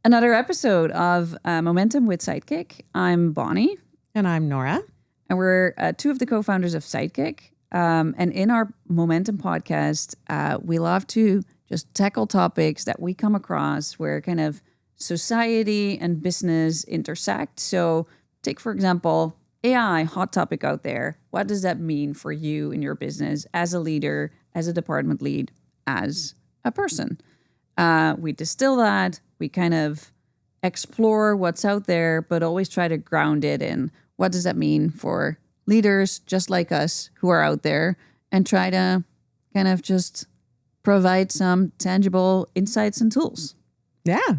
Another episode of Momentum with Sidekick. I'm Bonnie. And I'm Nora. And we're two of the co-founders of Sidekick. And in our Momentum podcast, we love to just tackle topics that we come across where kind of society and business intersect. So take, for example, AI, hot topic out there. What does that mean for you in your business as a leader, as a department lead, as a person? We distill that. We kind of explore what's out there, but always try to ground it in what does that mean for leaders just like us who are out there, and try to kind of just provide some tangible insights and tools. Yeah.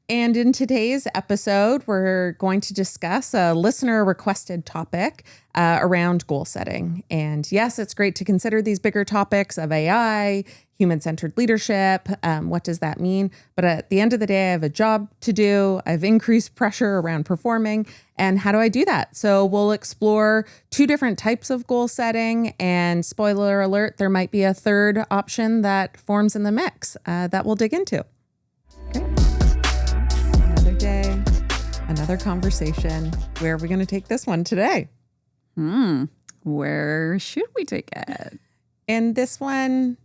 And in today's episode, we're going to discuss a listener requested topic around goal setting. And yes, it's great to consider these bigger topics of AI, human-centered leadership. What does that mean? But at the end of the day, I have a job to do. I have increased pressure around performing. And how do I do that? So we'll explore two different types of goal setting. And spoiler alert, there might be a third option that forms in the mix that we'll dig into. Day, another conversation. Where are we going to take this one today? Where should we take it? And this one,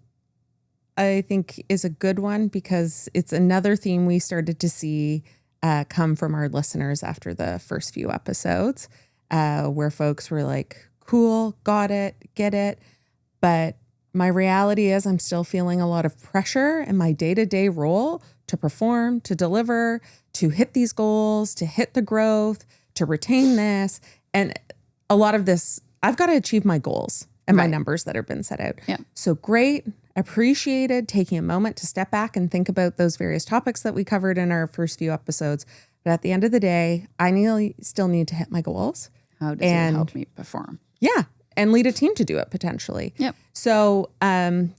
I think, is a good one because it's another theme we started to see come from our listeners after the first few episodes, where folks were like, cool, got it, get it. But my reality is I'm still feeling a lot of pressure in my day-to-day role to perform, to deliver, to hit these goals, to hit the growth, to retain this. And a lot of this, I've got to achieve my goals and my numbers that have been set out. Yeah. So great, appreciated taking a moment to step back and think about those various topics that we covered in our first few episodes. But at the end of the day, I still need to hit my goals. How does it help me perform? Yeah. And lead a team to do it potentially. Yep. So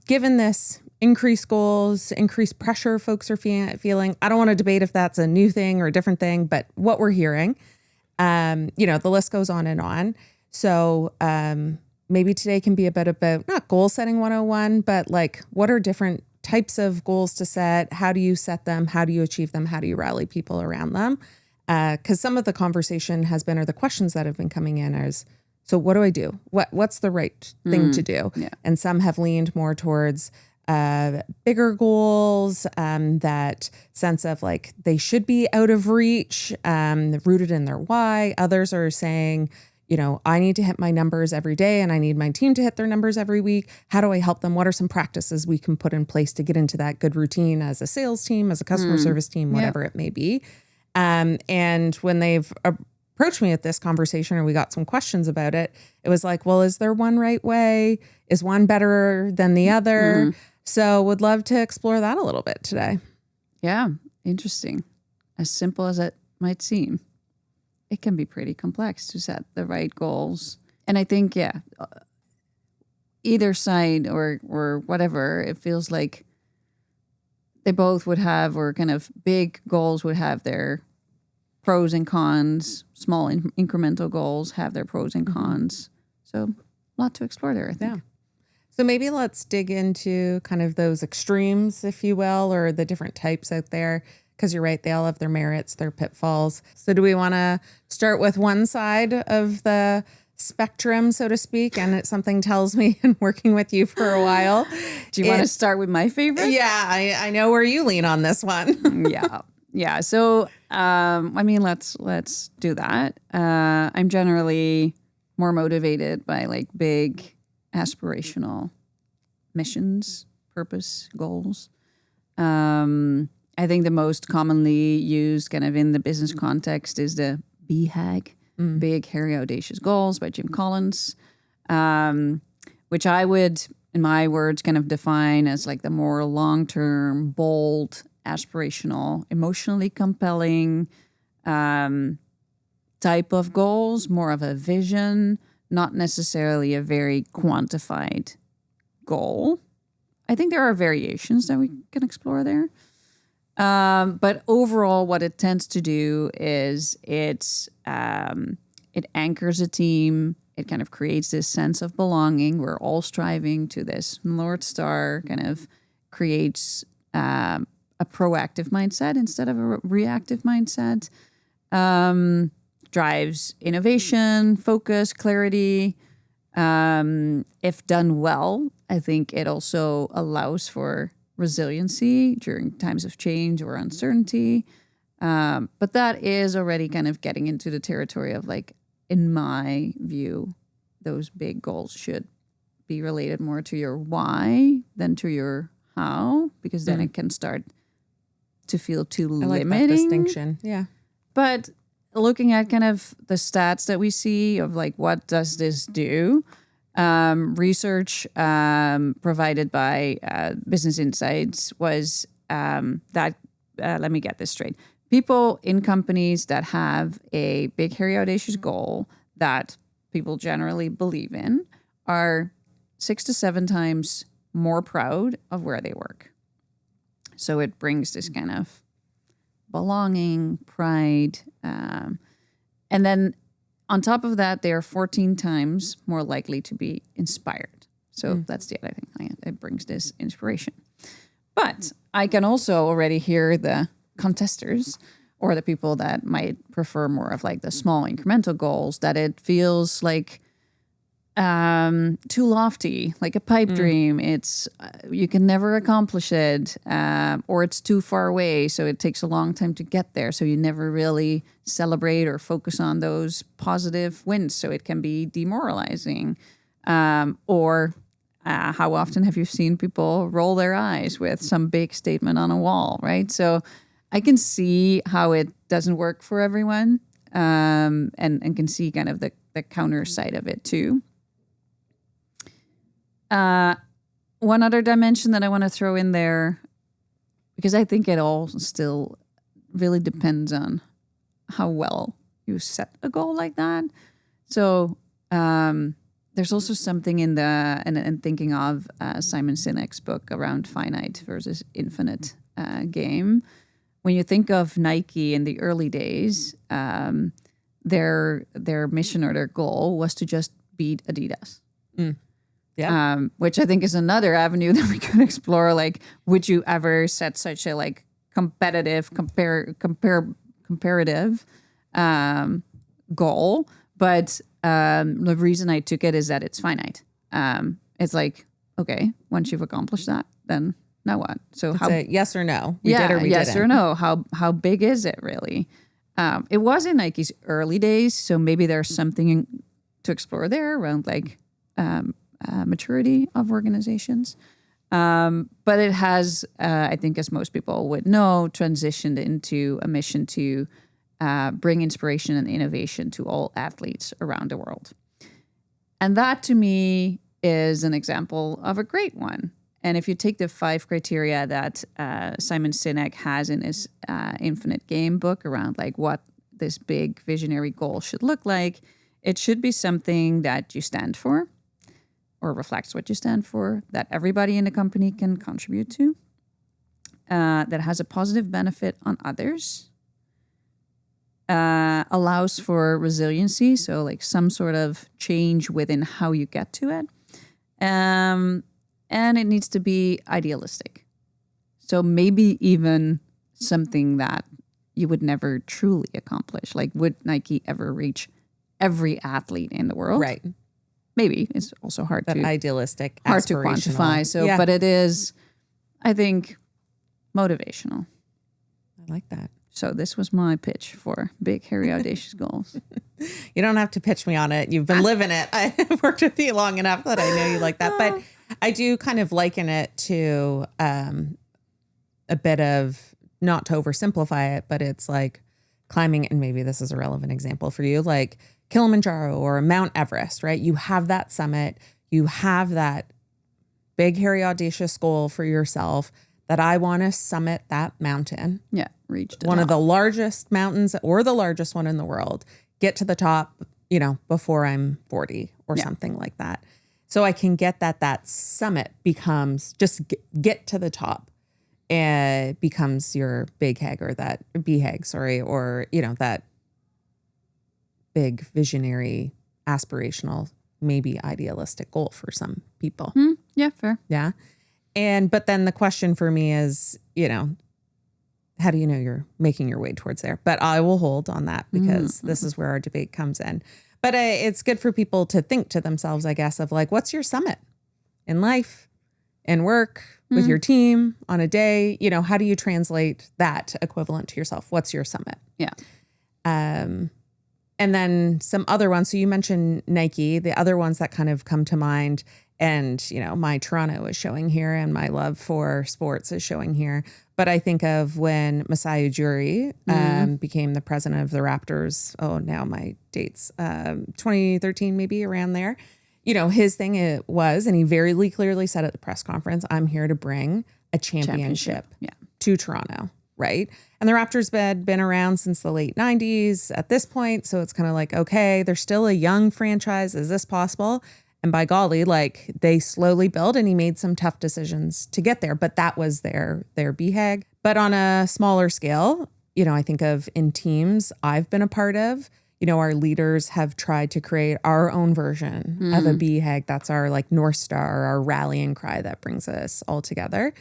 given this increased goals, increased pressure folks are feeling, I don't want to debate if that's a new thing or a different thing, but what we're hearing, the list goes on and on. So maybe today can be a bit about not goal setting 101, but like what are different types of goals to set? How do you set them? How do you achieve them? How do you rally people around them? Because some of the conversation has been, or the questions that have been coming in is, so what do I do? What's the right thing to do? Yeah. And some have leaned more towards bigger goals, that sense of like they should be out of reach, rooted in their why. Others are saying, I need to hit my numbers every day and I need my team to hit their numbers every week. How do I help them? What are some practices we can put in place to get into that good routine as a sales team, as a customer service team, whatever it may be? And when they've approached me at this conversation or we got some questions about it, it was like, well, is there one right way? Is one better than the other? Mm-hmm. So would love to explore that a little bit today. Yeah, interesting. As simple as it might seem, it can be pretty complex to set the right goals. And I think, either side or whatever, it feels like they both would have, or kind of big goals would have their pros and cons. Small incremental goals have their pros and cons. So a lot to explore there, I think. Yeah. So maybe let's dig into kind of those extremes, if you will, or the different types out there, because you're right, they all have their merits, their pitfalls. So do we want to start with one side of the spectrum, so to speak? And it something tells me in working with you for a while. Do you want to start with my favorite? Yeah, I know where you lean on this one. Yeah. So, let's do that. I'm generally more motivated by like big aspirational missions, purpose, goals. I think the most commonly used kind of in the business context is the BHAG, Big, Hairy, Audacious Goals by Jim Collins, which I would, in my words, kind of define as like the more long-term, bold, aspirational, emotionally compelling type of goals, more of a vision, not necessarily a very quantified goal. I think there are variations that we can explore there. But overall, what it tends to do is it anchors a team. It kind of creates this sense of belonging. We're all striving to this North Star, kind of creates a a proactive mindset instead of a reactive mindset. Drives innovation, focus, clarity. If done well, I think it also allows for resiliency during times of change or uncertainty. But that is already kind of getting into the territory of like, in my view, those big goals should be related more to your why than to your how, because then it can start to feel too limiting. That distinction. Yeah. But looking at kind of the stats that we see of like, what does this do? Research provided by Business Insights was that, let me get this straight. People in companies that have a big, hairy, audacious goal that people generally believe in are 6 to 7 times more proud of where they work. So it brings this kind of belonging, pride. And then on top of that, they are 14 times more likely to be inspired. So that's the other thing. It brings this inspiration. But I can also already hear the contesters or the people that might prefer more of like the small incremental goals, that it feels like too lofty, like a pipe dream. It's you can never accomplish it, or it's too far away, so it takes a long time to get there. So you never really celebrate or focus on those positive wins. So it can be demoralizing. Or how often have you seen people roll their eyes with some big statement on a wall, right? So I can see how it doesn't work for everyone, and can see kind of the counter side of it too. One other dimension that I want to throw in there, because I think it all still really depends on how well you set a goal like that. So there's also something in the and thinking of Simon Sinek's book around finite versus infinite game. When you think of Nike in the early days, their mission or their goal was to just beat Adidas. Yeah. Which I think is another avenue that we could explore. Like, would you ever set such a like competitive, comparative goal? But the reason I took it is that it's finite. It's like, okay, once you've accomplished that, then now what? So It's a yes or no. We did or we yes didn't. or no. How big is it really? It was in Nike's early days, so maybe there's something to explore there around like maturity of organizations. But it has, I think, as most people would know, transitioned into a mission to bring inspiration and innovation to all athletes around the world. And that, to me, is an example of a great one. And if you take the 5 criteria that Simon Sinek has in his Infinite Game book around like what this big visionary goal should look like, it should be something that you stand for or reflects what you stand for, that everybody in the company can contribute to, that has a positive benefit on others, allows for resiliency, so like some sort of change within how you get to it, and it needs to be idealistic. So maybe even something that you would never truly accomplish. Like, would Nike ever reach every athlete in the world? Right. Maybe. It's also hard to quantify. So, yeah. But it is, I think, motivational. I like that. So this was my pitch for big, hairy, audacious goals. You don't have to pitch me on it. You've been living it. I've worked with you long enough that I know you like that. But I do kind of liken it to a bit of, not to oversimplify it, but it's like climbing, and maybe this is a relevant example for you, like Kilimanjaro or Mount Everest, right? You have that summit. You have that big, hairy, audacious goal for yourself that I want to summit that mountain. Yeah, reach the one top. of the largest mountains or the largest one in the world, get to the top, before I'm 40 or something like that. So I can get that summit becomes just get to the top and becomes your big hag or that BHAG, or, that big visionary, aspirational, maybe idealistic goal for some people. Yeah, fair. Yeah. But then the question for me is, how do you know you're making your way towards there? But I will hold on that because this is where our debate comes in. But it's good for people to think to themselves, I guess, of like, what's your summit in life, in work, with your team on a day? You know, how do you translate that equivalent to yourself? What's your summit? Yeah. And then some other ones. So you mentioned Nike, the other ones that kind of come to mind. And, you know, my Toronto is showing here and my love for sports is showing here. But I think of when Masai Ujiri became the president of the Raptors. Oh, now my dates, 2013, maybe around there. You know, his thing it was, and he very clearly said at the press conference, I'm here to bring a championship. To Toronto, right? And the Raptors had been around since the late 90s at this point. So it's kind of like, okay, they're still a young franchise. Is this possible? And by golly, like they slowly built, and he made some tough decisions to get there. But that was their BHAG. But on a smaller scale, you know, I think of in teams I've been a part of, you know, our leaders have tried to create our own version of a BHAG. That's our like North Star, our rallying cry that brings us all together.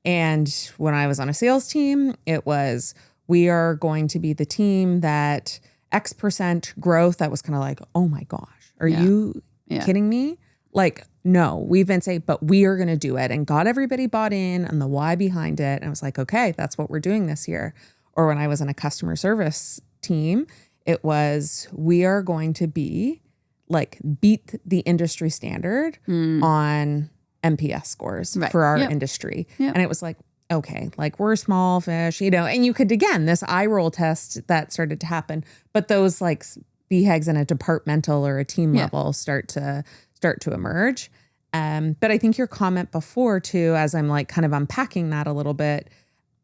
And when I was on a sales team, it was, we are going to be the team that X% growth. That was kind of like, oh my gosh, are you kidding me? Like, no, we've been saying, but we are going to do it, and got everybody bought in and the why behind it. And I was like, okay, that's what we're doing this year. Or when I was in a customer service team, it was, we are going to be like beat the industry standard on NPS scores for our industry. And it was like, okay, like we're small fish, you know, and you could, again, this eye roll test that started to happen, but those like BHAGs in a departmental or a team level start to emerge. But I think your comment before too, as I'm like kind of unpacking that a little bit,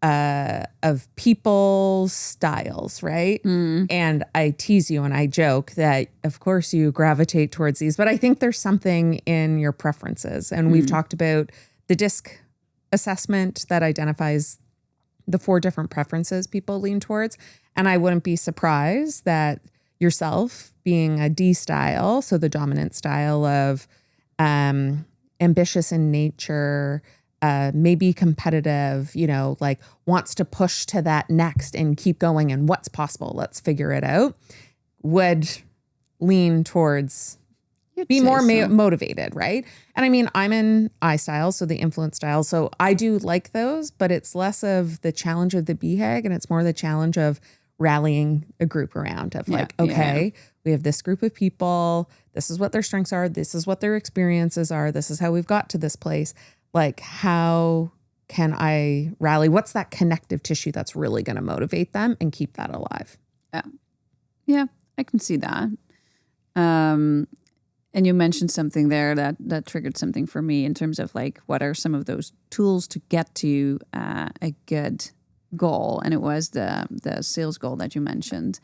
of people's styles, right? And I tease you and I joke that of course you gravitate towards these, but I think there's something in your preferences. And we've talked about the DISC assessment that identifies the 4 different preferences people lean towards. And I wouldn't be surprised that yourself being a D style, so the dominant style of ambitious in nature, maybe competitive, you know, like wants to push to that next and keep going and what's possible, let's figure it out, would lean towards be more motivated, right? And I mean, I'm in I style, so the influence style. So I do like those, but it's less of the challenge of the BHAG and it's more the challenge of rallying a group around of like, okay, we have this group of people. This is what their strengths are. This is what their experiences are. This is how we've got to this place. Like, how can I rally? What's that connective tissue that's really going to motivate them and keep that alive? Yeah, I can see that. And you mentioned something there that triggered something for me in terms of like, what are some of those tools to get to a good goal? And it was the sales goal that you mentioned,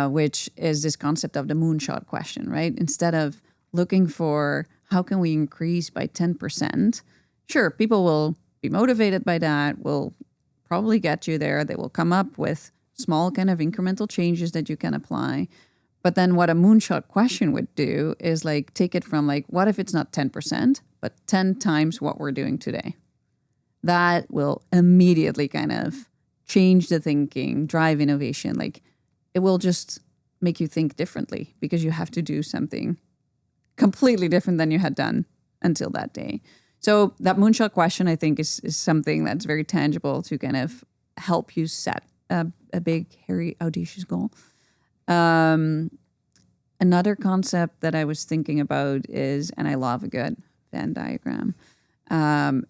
which is this concept of the moonshot question, right? Instead of looking for how can we increase by 10%, sure, people will be motivated by that, will probably get you there. They will come up with small kind of incremental changes that you can apply. But then what a moonshot question would do is like take it from like, what if it's not 10%, but 10 times what we're doing today? That will immediately kind of change the thinking, drive innovation. Like it will just make you think differently because you have to do something completely different than you had done until that day. So that moonshot question, I think, is something that's very tangible to kind of help you set a big, hairy, audacious goal. Another concept that I was thinking about is, and I love a good Venn diagram,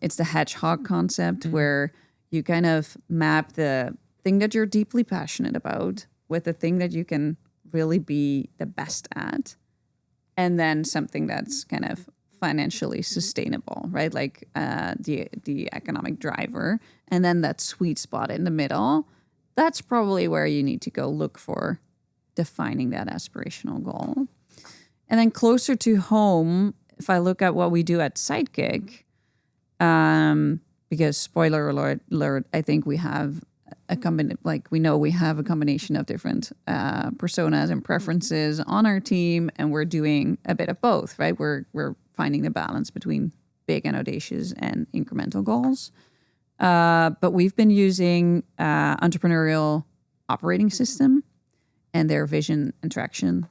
it's the hedgehog concept where you kind of map the thing that you're deeply passionate about with the thing that you can really be the best at, and then something that's kind of financially sustainable, right? Like the economic driver, and then that sweet spot in the middle. That's probably where you need to go look for defining that aspirational goal. And then closer to home, if I look at what we do at Sidekick, because spoiler alert, I think we have we have a combination of different personas and preferences on our team, and we're doing a bit of both, right? We're finding the balance between big and audacious and incremental goals. But we've been using entrepreneurial operating system and their vision and traction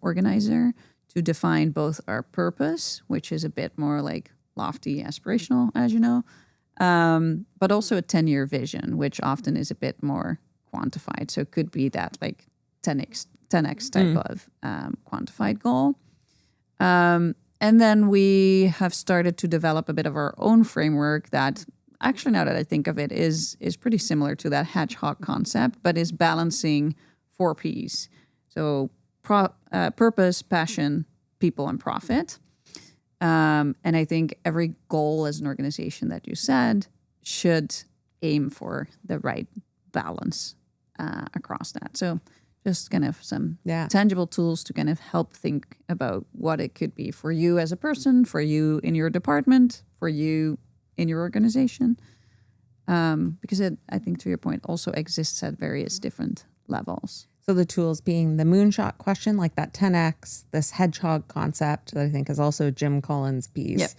organizer to define both our purpose, which is a bit more like lofty, aspirational, as you know, but also a 10-year vision, which often is a bit more quantified. So it could be that like 10x type of quantified goal. And then we have started to develop a bit of our own framework that actually, now that I think of it, is pretty similar to that hedgehog concept, but is balancing 4 Ps. So purpose, passion, people, and profit. And I think every goal as an organization that you said should aim for the right balance across that. So just kind of some tangible tools to kind of help think about what it could be for you as a person, for you in your department, for you in your organization. Because it, I think to your point, also exists at various different levels. So the tools being the moonshot question, like that 10x, this hedgehog concept that I think is also Jim Collins' piece. Yep.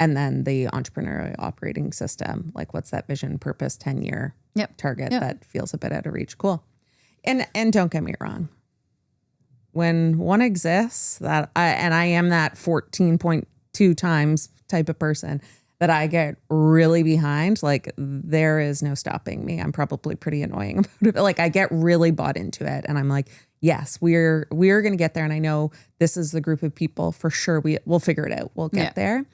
And then the entrepreneurial operating system, like what's that vision, purpose, 10-year target that feels a bit out of reach. Cool. And don't get me wrong. When one exists, I am that 14.2 times type of person that I get really behind, like there is no stopping me. I'm probably pretty annoying about it, but like I get really bought into it and I'm like, yes, we're going to get there. And I know this is the group of people for sure. We'll figure it out. We'll get there.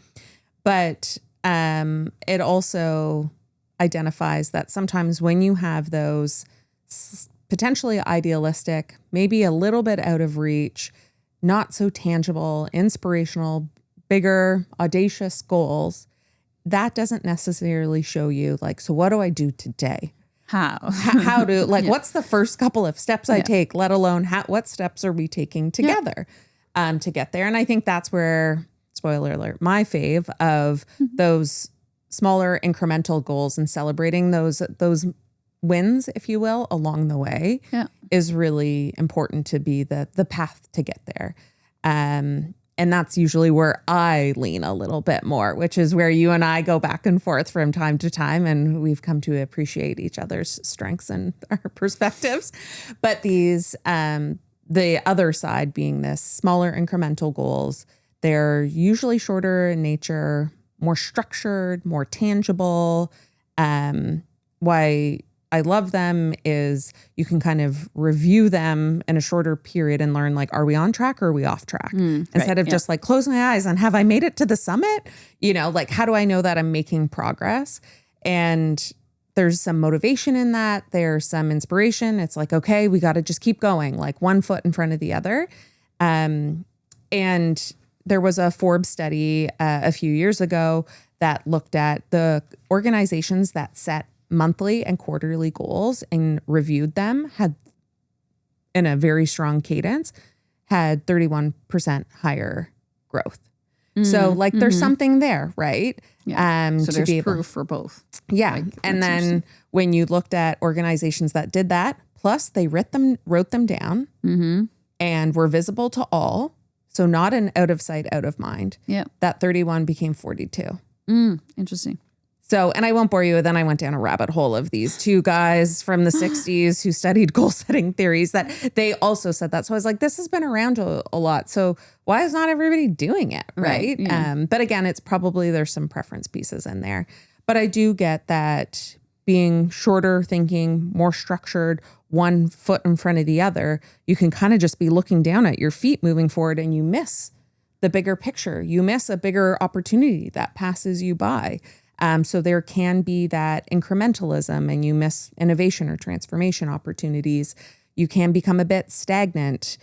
But it also identifies that sometimes when you have those potentially idealistic, maybe a little bit out of reach, not so tangible, inspirational, bigger, audacious goals, that doesn't necessarily show you like, so what do I do today? How do, like, what's the first couple of steps I take, let alone what steps are we taking together to get there? And I think that's where, spoiler alert, my fave of those smaller incremental goals and celebrating those wins, if you will, along the way is really important to be the path to get there. And that's usually where I lean a little bit more, which is where you and I go back and forth from time to time. And we've come to appreciate each other's strengths and our perspectives. But these, the other side being this smaller incremental goals, they're usually shorter in nature, more structured, more tangible. Why I love them is you can kind of review them in a shorter period and learn like, are we on track or are we off track? Instead of just like close my eyes and have I made it to the summit? You know, like how do I know that I'm making progress? And there's some motivation in that. There's some inspiration. It's like, okay, we got to just keep going, like one foot in front of the other. And there was a Forbes study a few years ago that looked at the organizations that set monthly and quarterly goals and reviewed them, had in a very strong cadence, had 31% higher growth. So like there's something there, right? So to there's be able, proof for both. Yeah. Like, and then when you looked at organizations that did that, plus they wrote them down and were visible to all. So not an out of sight, out of mind. Yeah. That 31 became 42. Interesting. So, and I won't bore you. Then I went down a rabbit hole of these two guys from the 60s who studied goal setting theories that they also said that. So I was like, this has been around a lot. So why is not everybody doing it? Right. Yeah. But again, it's probably there's some preference pieces in there. But I do get that being shorter thinking, more structured, one foot in front of the other, you can kind of just be looking down at your feet moving forward and you miss the bigger picture. You miss a bigger opportunity that passes you by. So there can be that incrementalism and you miss innovation or transformation opportunities. You can become a bit stagnant.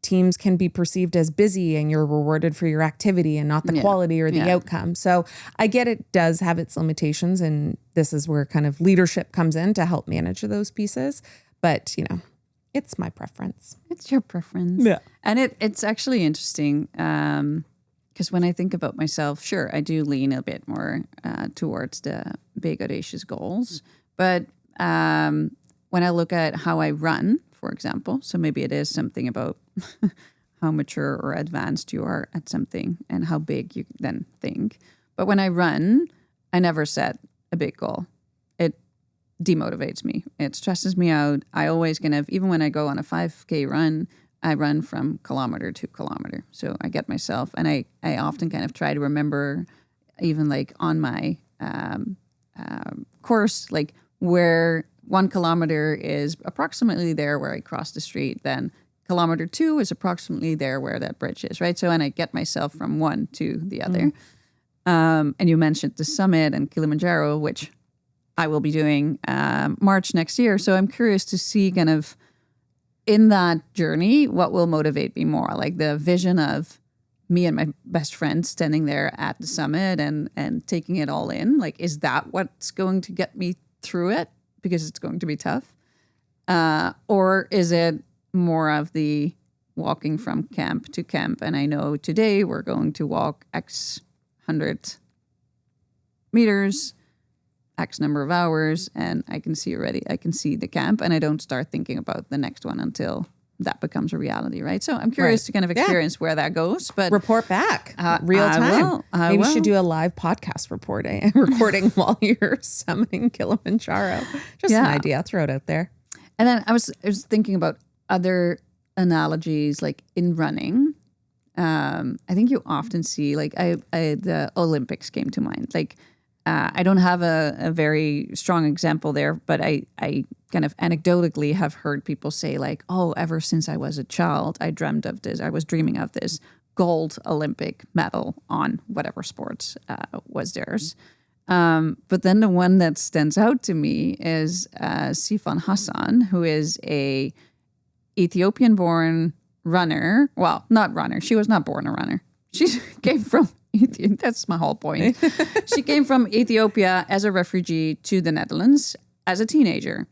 Teams can be perceived as busy and you're rewarded for your activity and not the quality or the outcome. So I get it does have its limitations, and this is where kind of leadership comes in to help manage those pieces. But, you know, it's my preference. It's your preference. Yeah. And it's actually interesting because when I think about myself, sure, I do lean a bit more towards the big, audacious goals. But when I look at how I run, for example, so maybe it is something about how mature or advanced you are at something and how big you then think. But when I run, I never set a big goal. It demotivates me. It stresses me out. I always even when I go on a 5K run, I run from kilometer to kilometer. So I get myself, and I often kind of try to remember, even like on my course, like where 1 kilometer is approximately there where I cross the street, then kilometer 2 is approximately there where that bridge is, right? So, and I get myself from one to the other. And you mentioned the summit and Kilimanjaro, which I will be doing March next year. So I'm curious to see kind of in that journey, what will motivate me more? Like the vision of me and my best friend standing there at the summit and taking it all in. Like, is that what's going to get me through it? Because it's going to be tough. Or is it more of the walking from camp to camp? And I know today we're going to walk X 100 meters, X number of hours, and I can see the camp, and I don't start thinking about the next one until that becomes a reality, right? So I'm curious to kind of experience where that goes, but report back real time. Maybe you should do a live podcast recording while you're summiting Kilimanjaro. Just an idea, throw it out there. And then I was thinking about other analogies, like in running. I think you often see, like the Olympics came to mind. Like I don't have a very strong example there, but I kind of anecdotally have heard people say like, oh, ever since I was a child, I dreamed of this. I was dreaming of this gold Olympic medal on whatever sports was theirs. But then the one that stands out to me is Sifan Hassan, who is a Ethiopian-born runner. Well, not runner. She was not born a runner. She came from Ethiopia. That's my whole point. She came from Ethiopia as a refugee to the Netherlands as a teenager.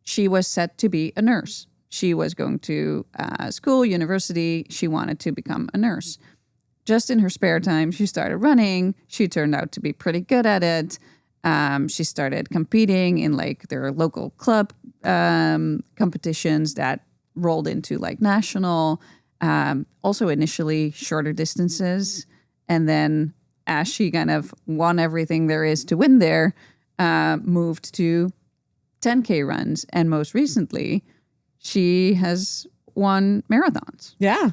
She was set to be a nurse. She was going to school, university. She wanted to become a nurse. Just in her spare time, she started running. She turned out to be pretty good at it. She started competing in like their local club competitions that rolled into like national, also initially shorter distances. And then as she kind of won everything there is to win there, moved to 10K runs. And most recently, she has won marathons. Yeah.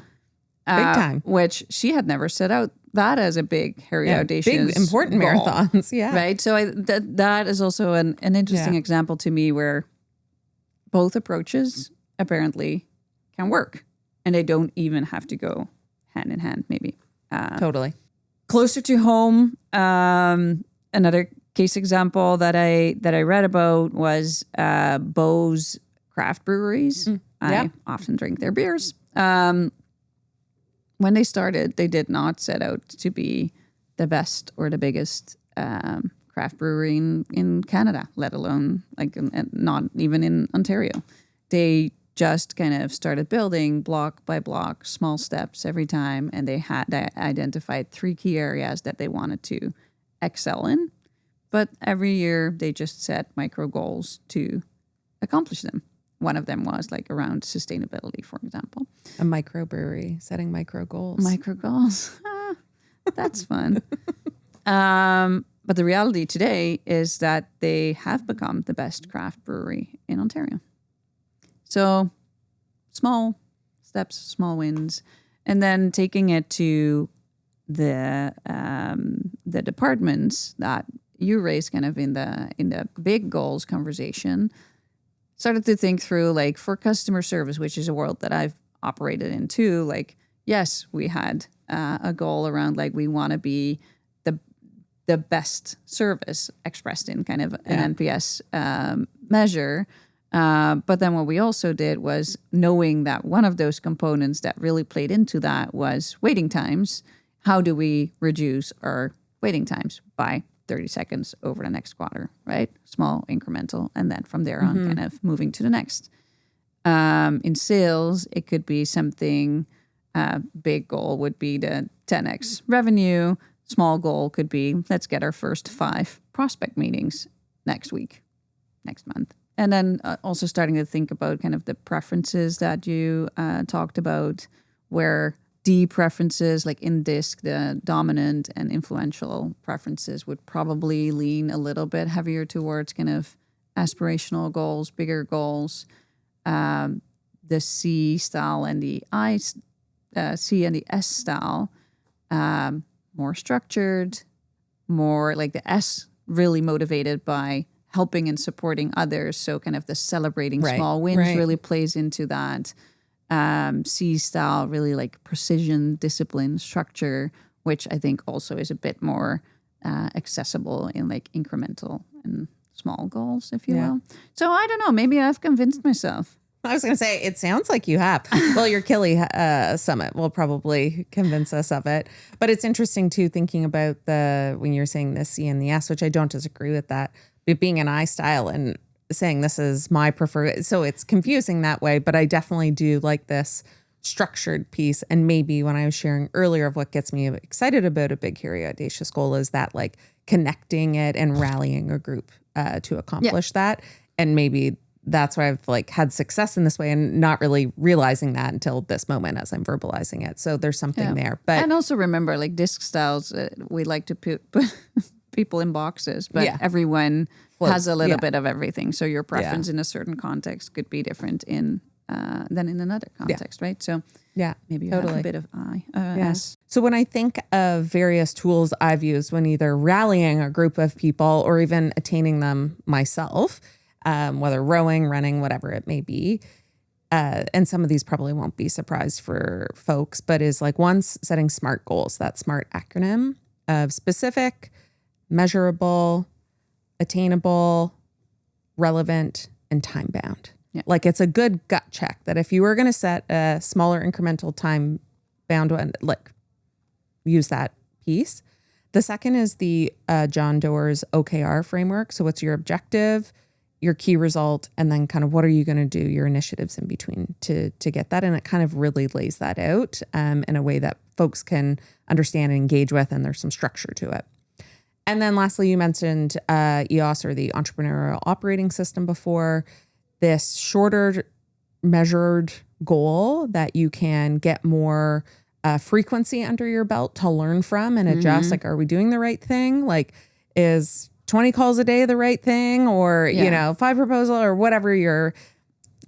Big time. Which she had never set out that as a big, hairy, audacious big, important goal, marathons. Yeah. Right. So that is also an interesting example to me where both approaches apparently can work. And they don't even have to go hand in hand, maybe. Totally. Closer to home, another case example that I read about was Bo's craft breweries. I often drink their beers. When they started, they did not set out to be the best or the biggest craft brewery in Canada, let alone like not even in Ontario. They just kind of started building block by block, small steps every time, and they identified 3 key areas that they wanted to excel in. But every year they just set micro goals to accomplish them. One of them was like around sustainability, for example. A microbrewery, setting micro goals. Micro goals. That's fun. But the reality today is that they have become the best craft brewery in Ontario. So small steps, small wins, and then taking it to the departments that you raised kind of in the big goals conversation. Started to think through like for customer service, which is a world that I've operated in too. Like, yes, we had a goal around like we want to be the best service expressed in kind of an NPS measure. But then what we also did was knowing that one of those components that really played into that was waiting times. How do we reduce our waiting times by 30 seconds over the next quarter, right? Small, incremental, and then from there on kind of moving to the next. In sales, it could be something, big goal would be the 10x revenue. Small goal could be, let's get our first 5 prospect meetings next week, next month. And then also starting to think about kind of the preferences that you talked about, where D preferences, like in DISC, the dominant and influential preferences would probably lean a little bit heavier towards kind of aspirational goals, bigger goals. The C style and the C and the S style, more structured, more like the S really motivated by helping and supporting others. So kind of the celebrating small wins really plays into that. C style, really like precision, discipline, structure, which I think also is a bit more accessible in like incremental and small goals, if you will. So I don't know, maybe I've convinced myself. I was going to say, it sounds like you have. Well, your Killy summit will probably convince us of it. But it's interesting, too, thinking about when you're saying the C and the S, which I don't disagree with that, but being an I style and saying this is my preferred. So it's confusing that way. But I definitely do like this structured piece. And maybe when I was sharing earlier of what gets me excited about a big, hairy, audacious goal is that like connecting it and rallying a group to accomplish that. And maybe that's why I've like had success in this way and not really realizing that until this moment as I'm verbalizing it. So there's something there. But and also remember, like disc styles, we like to put people in boxes, but everyone has a little bit of everything. So your preference in a certain context could be different than in another context, right? So maybe you have a bit of S. So when I think of various tools I've used when either rallying a group of people or even attaining them myself, whether rowing, running, whatever it may be. And some of these probably won't be surprised for folks, but is like setting SMART goals, that SMART acronym of specific, measurable, attainable, relevant, and time bound. Yeah. Like it's a good gut check that if you were going to set a smaller incremental time bound one, like use that piece. The second is the John Doerr's OKR framework. So what's your objective, your key result, and then kind of what are you going to do, your initiatives in between to get that. And it kind of really lays that out in a way that folks can understand and engage with, and there's some structure to it. And then lastly, you mentioned EOS, or the Entrepreneurial Operating System, before. This shorter measured goal that you can get more frequency under your belt to learn from and adjust. Like, are we doing the right thing? Like, is 20 calls a day the right thing, or, 5 proposal, or whatever, your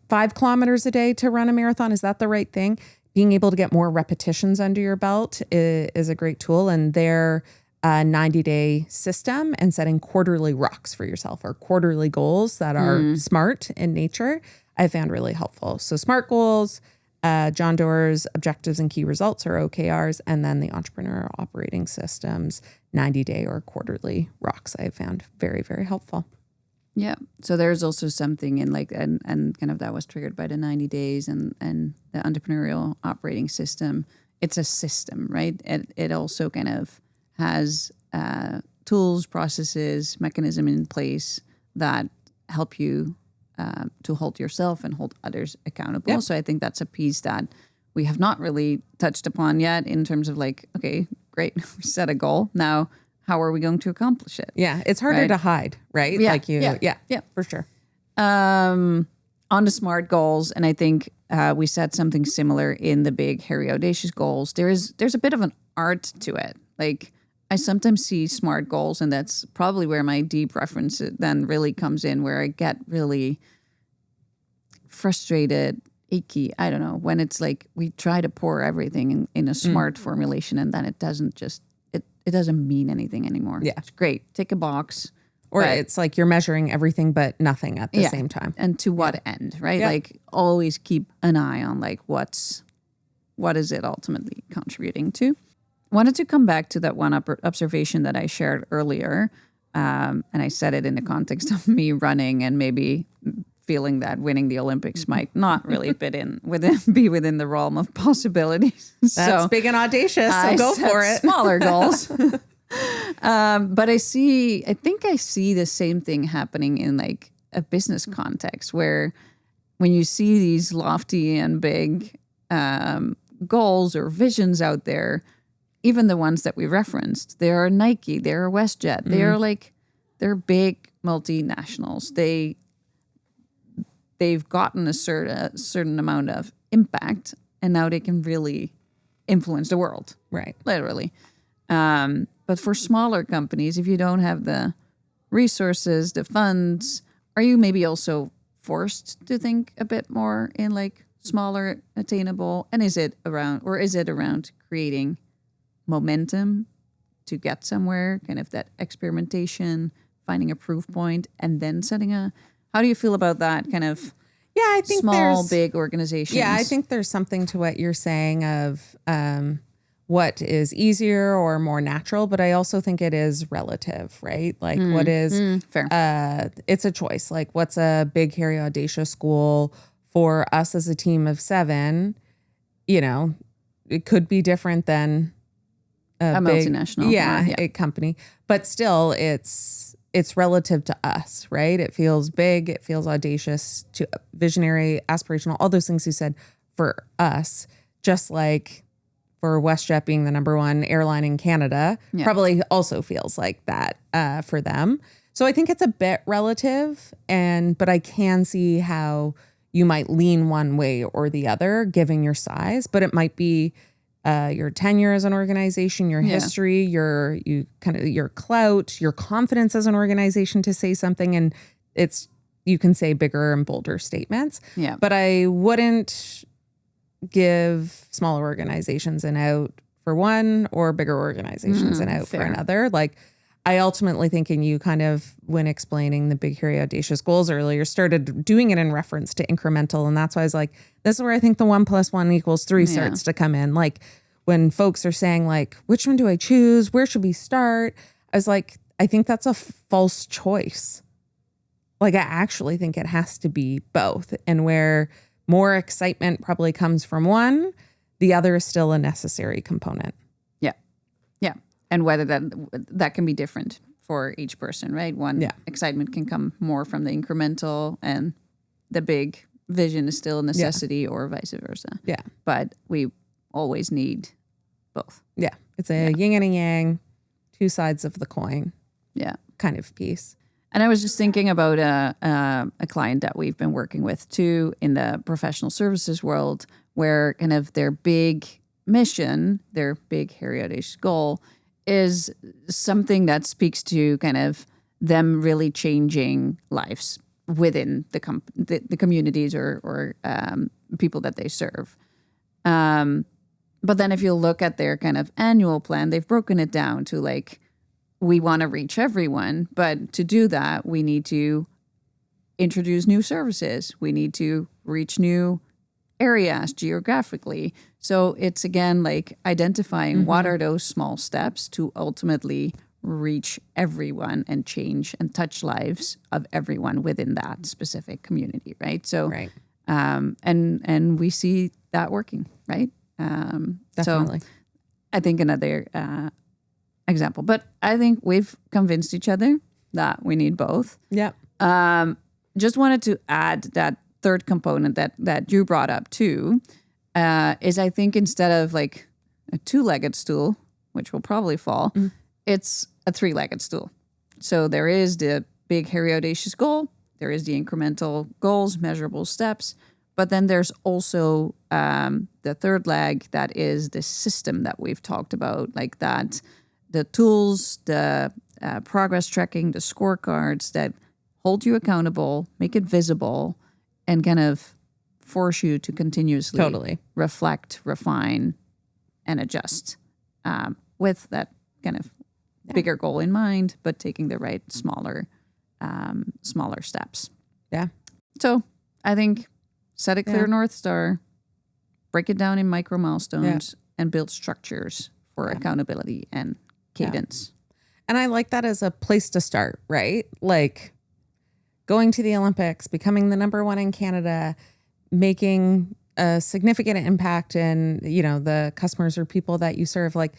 5 kilometers a day to run a marathon. Is that the right thing? Being able to get more repetitions under your belt is a great tool. And their 90-day system and setting quarterly rocks for yourself, or quarterly goals that are smart in nature, I found really helpful. So SMART goals, John Doerr's objectives and key results, or OKRs, and then the Entrepreneurial Operating System's 90-day or quarterly rocks I have found very, very helpful. Yeah. So there's also something in like, and kind of that was triggered by the 90 days and the Entrepreneurial Operating System. It's a system, right? It also kind of has tools, processes, mechanism in place that help you to hold yourself and hold others accountable. Yep. So I think that's a piece that we have not really touched upon yet in terms of like, okay, great, we set a goal. Now, how are we going to accomplish it? Yeah, it's harder to hide, right? Yeah, like for sure. On the SMART goals, and I think we said something similar in the big, hairy, audacious goals. There's a bit of an art to it. Like, I sometimes see SMART goals, and that's probably where my D preference then really comes in, where I get really frustrated, achy. I don't know, when it's like we try to pour everything in a SMART formulation, and then it doesn't mean anything anymore. Yeah. It's great. Tick a box. Or it's like you're measuring everything but nothing at the same time. And to what end, right? Yeah. Like always keep an eye on like what is it ultimately contributing to. Wanted to come back to that one observation that I shared earlier. And I said it in the context of me running and maybe feeling that winning the Olympics might not really be within the realm of possibilities. That's big and audacious, so go for it. Smaller goals. But I think I see the same thing happening in like a business context, where when you see these lofty and big goals or visions out there, even the ones that we referenced, they're Nike, they're WestJet, they're big multinationals. They've gotten a certain amount of impact, and now they can really influence the world, Right. literally. But for smaller companies, if you don't have the resources, the funds, are you maybe also forced to think a bit more in like smaller, attainable? And is it around creating momentum to get somewhere, kind of that experimentation, finding a proof point, and then how do you feel about that kind of Yeah, I think small, big organizations? Yeah, I think there's something to what you're saying of what is easier or more natural, but I also think it is relative, right? Like what is fair. It's a choice. Like what's a big, hairy, audacious goal for us as a team of 7? You know, it could be different than A big, multinational. a company, but still it's relative to us, right? It feels big, it feels audacious, to visionary, aspirational, all those things you said for us, just like for WestJet being the number 1 airline in Canada, probably also feels like that for them. So I think it's a bit relative, but I can see how you might lean one way or the other given your size, but it might be your tenure as an organization, your history, your clout, your confidence as an organization to say something, and you can say bigger and bolder statements. Yeah. But I wouldn't give smaller organizations an out for one or bigger organizations an out for another. Like I ultimately think, and you kind of, when explaining the big, hairy, audacious goals earlier, started doing it in reference to incremental. And that's why I was like, this is where I think the 1 + 1 = 3 starts to come in. Like when folks are saying like, which one do I choose? Where should we start? I was like, I think that's a false choice. Like I actually think it has to be both. And where more excitement probably comes from one, the other is still a necessary component. Yeah. Yeah. And whether that can be different for each person, right? One excitement can come more from the incremental and the big vision is still a necessity or vice versa. Yeah. But we always need both. Yeah. It's a yin and a yang, 2 sides of the coin. Yeah. Kind of piece. And I was just thinking about a client that we've been working with too in the professional services world, where kind of their big mission, their big, hairy, audacious goal is something that speaks to kind of them really changing lives within the communities or people that they serve. But then if you look at their kind of annual plan, they've broken it down to like, we want to reach everyone, but to do that, we need to introduce new services. We need to reach new areas geographically. So it's again like identifying what are those small steps to ultimately reach everyone and change and touch lives of everyone within that specific community, right? So, and we see that working, right? Definitely. So I think another example, but I think we've convinced each other that we need both. Yeah. Just wanted to add that third component that you brought up too, is I think instead of like a 2-legged stool, which will probably fall, it's a 3-legged stool. So there is the big, hairy, audacious goal. There is the incremental goals, measurable steps. But then there's also the third leg that is the system that we've talked about, like that, the tools, the progress tracking, the scorecards that hold you accountable, make it visible, and kind of force you to continuously reflect, refine, and adjust with that kind of bigger goal in mind, but taking the right smaller steps. Yeah. So I think set a clear North Star, break it down in micro milestones, and build structures for accountability and cadence. And I like that as a place to start, right? Like going to the Olympics, becoming the number 1 in Canada, making a significant impact in, the customers or people that you serve. Like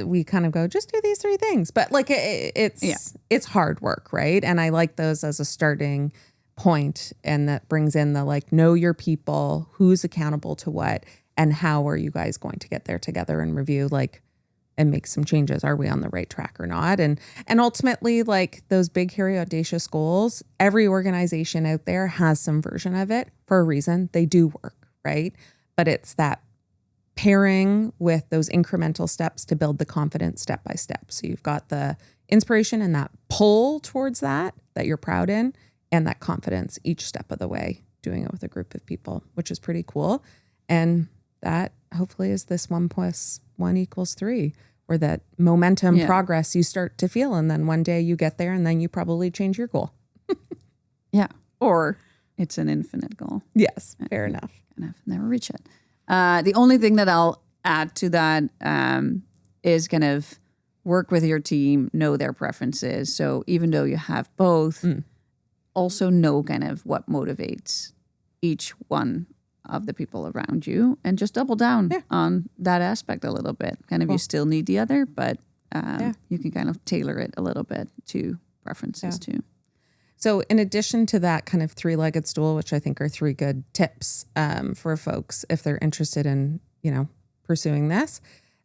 we kind of go, just do these 3 things. But like it's hard work, right? And I like those as a starting point, and that brings in the like, know your people, who's accountable to what, and how are you guys going to get there together and review like and make some changes. Are we on the right track or not? And ultimately, like those big, hairy, audacious goals, every organization out there has some version of it for a reason. They do work, right? But it's that pairing with those incremental steps to build the confidence step by step. So you've got the inspiration and that pull towards that you're proud in, and that confidence each step of the way, doing it with a group of people, which is pretty cool. And that hopefully is this 1 + 1 = 3, or that momentum progress you start to feel. And then one day you get there and then you probably change your goal. Yeah. Or it's an infinite goal. Yes. Fair enough. And I've never reached it. The only thing that I'll add to that is kind of work with your team, know their preferences. So even though you have both, also know kind of what motivates each one of the people around you, and just double down on that aspect a little bit. Kind of you still need the other, but you can kind of tailor it a little bit to preferences too. So in addition to that kind of 3-legged stool, which I think are 3 good tips for folks if they're interested in, pursuing this.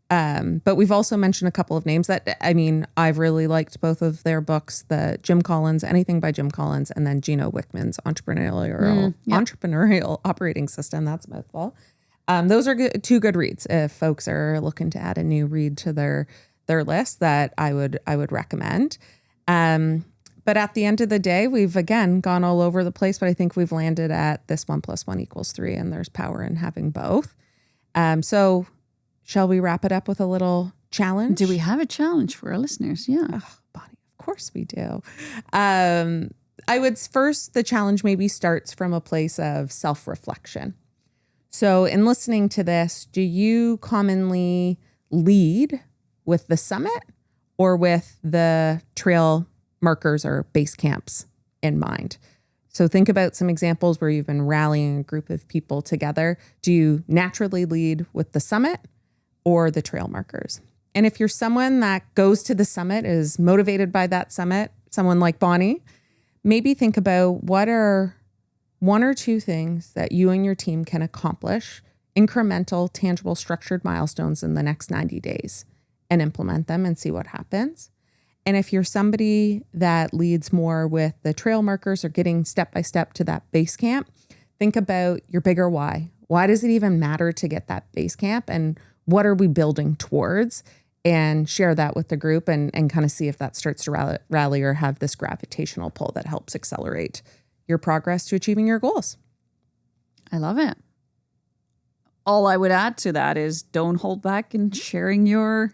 But we've also mentioned a couple of names that, I've really liked both of their books, the Jim Collins, anything by Jim Collins, and then Gino Wickman's Entrepreneurial Operating System. That's a mouthful. Those are 2 good reads if folks are looking to add a new read to their list that I would recommend. But at the end of the day, we've again gone all over the place, but I think we've landed at this 1 + 1 = 3, and there's power in having both. So shall we wrap it up with a little challenge? Do we have a challenge for our listeners? Yeah. Oh, Bonnie, of course we do. I would first, the challenge maybe starts from a place of self-reflection. So in listening to this, do you commonly lead with the summit or with the trail markers or base camps in mind? So think about some examples where you've been rallying a group of people together. Do you naturally lead with the summit or the trail markers? And if you're someone that goes to the summit, is motivated by that summit, someone like Bonnie, maybe think about what are 1 or 2 things that you and your team can accomplish, incremental, tangible, structured milestones in the next 90 days, and implement them and see what happens. And if you're somebody that leads more with the trail markers or getting step by step to that base camp, think about your bigger why. Why does it even matter to get that base camp? And what are we building towards? And share that with the group and kind of see if that starts to rally or have this gravitational pull that helps accelerate your progress to achieving your goals. I love it. All I would add to that is don't hold back in sharing your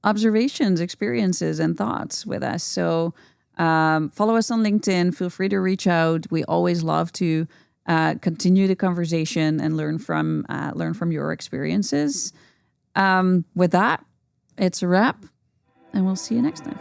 observations, experiences, and thoughts with us. So follow us on LinkedIn. Feel free to reach out. We always love to continue the conversation and learn from your experiences. With that, it's a wrap, and we'll see you next time.